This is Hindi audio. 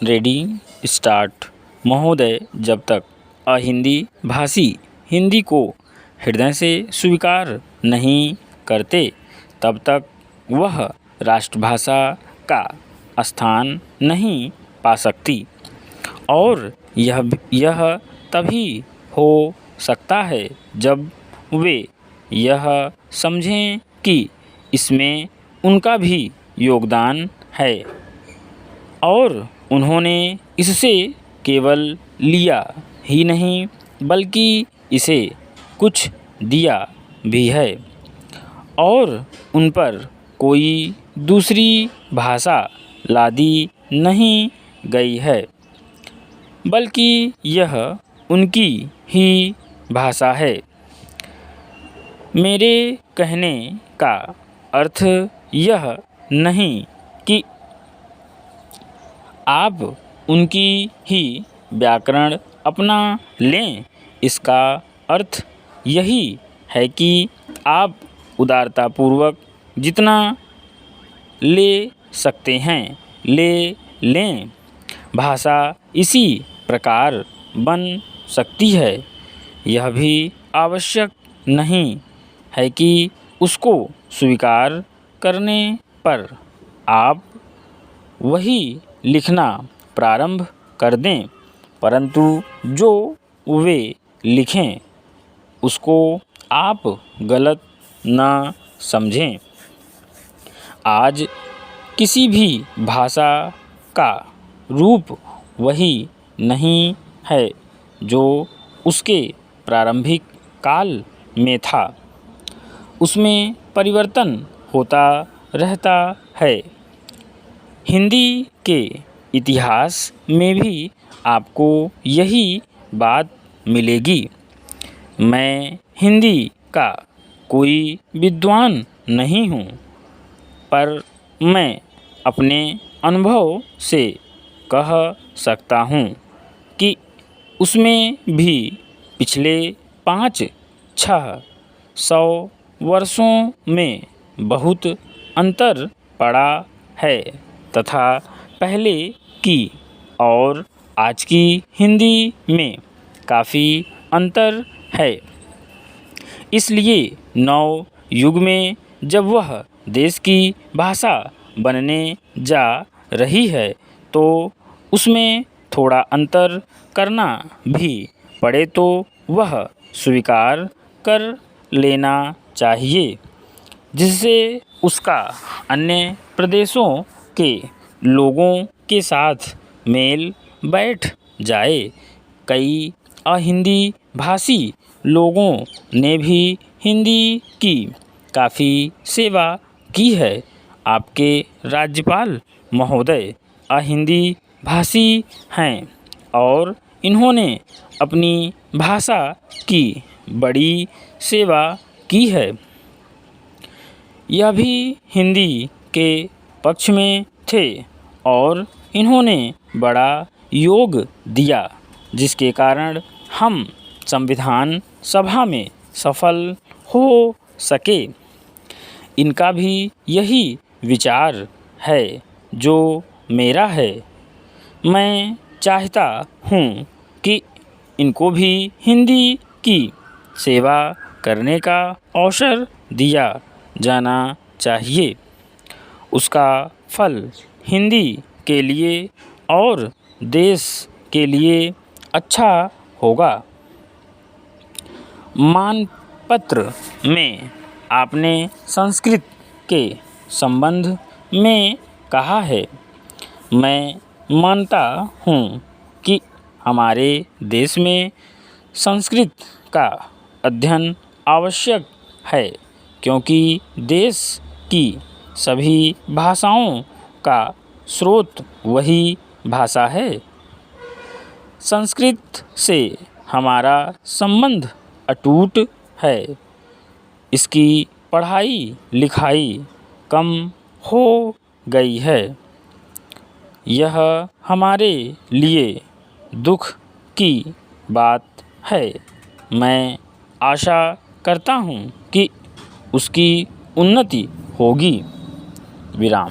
Ready start. महोदय, जब तक अहिंदी भाषी हिंदी को हृदय से स्वीकार नहीं करते तब तक वह राष्ट्रभाषा का स्थान नहीं पा सकती। और यह तभी हो सकता है जब वे यह समझें कि इसमें उनका भी योगदान है और उन्होंने इससे केवल लिया ही नहीं बल्कि इसे कुछ दिया भी है। और उन पर कोई दूसरी भाषा लादी नहीं गई है बल्कि यह उनकी ही भाषा है। मेरे कहने का अर्थ यह नहीं कि आप उनकी ही व्याकरण अपना लें। इसका अर्थ यही है कि आप उदारतापूर्वक जितना ले सकते हैं ले लें। भाषा इसी प्रकार बन सकती है। यह भी आवश्यक नहीं है कि उसको स्वीकार करने पर आप वही लिखना प्रारंभ कर दें, परंतु जो वे लिखें उसको आप गलत न समझें। आज किसी भी भाषा का रूप वही नहीं है जो उसके प्रारंभिक काल में था। उसमें परिवर्तन होता रहता है। हिंदी के इतिहास में भी आपको यही बात मिलेगी। मैं हिंदी का कोई विद्वान नहीं हूँ, पर मैं अपने अनुभव से कह सकता हूँ कि उसमें भी पिछले 500-600 वर्षों में बहुत अंतर पड़ा है तथा पहले की और आज की हिंदी में काफ़ी अंतर है। इसलिए नव युग में जब वह देश की भाषा बनने जा रही है तो उसमें थोड़ा अंतर करना भी पड़े तो वह स्वीकार कर लेना चाहिए, जिससे उसका अन्य प्रदेशों के लोगों के साथ मेल बैठ जाए। कई अहिंदी भाषी लोगों ने भी हिंदी की काफ़ी सेवा की है। आपके राज्यपाल महोदय अहिंदी भाषी हैं और इन्होंने अपनी भाषा की बड़ी सेवा की है। यह भी हिंदी के पक्ष में थे और इन्होंने बड़ा योग दिया, जिसके कारण हम संविधान सभा में सफल हो सके। इनका भी यही विचार है जो मेरा है। मैं चाहता हूँ कि इनको भी हिंदी की सेवा करने का अवसर दिया जाना चाहिए। उसका फल हिंदी के लिए और देश के लिए अच्छा होगा। मानपत्र में आपने संस्कृत के संबंध में कहा है। मैं मानता हूँ कि हमारे देश में संस्कृत का अध्ययन आवश्यक है, क्योंकि देश की सभी भाषाओं का स्रोत वही भाषा है। संस्कृत से हमारा संबंध अटूट है। इसकी पढ़ाई लिखाई कम हो गई है। यह हमारे लिए दुख की बात है। मैं आशा करता हूँ कि उसकी उन्नति होगी। विराम।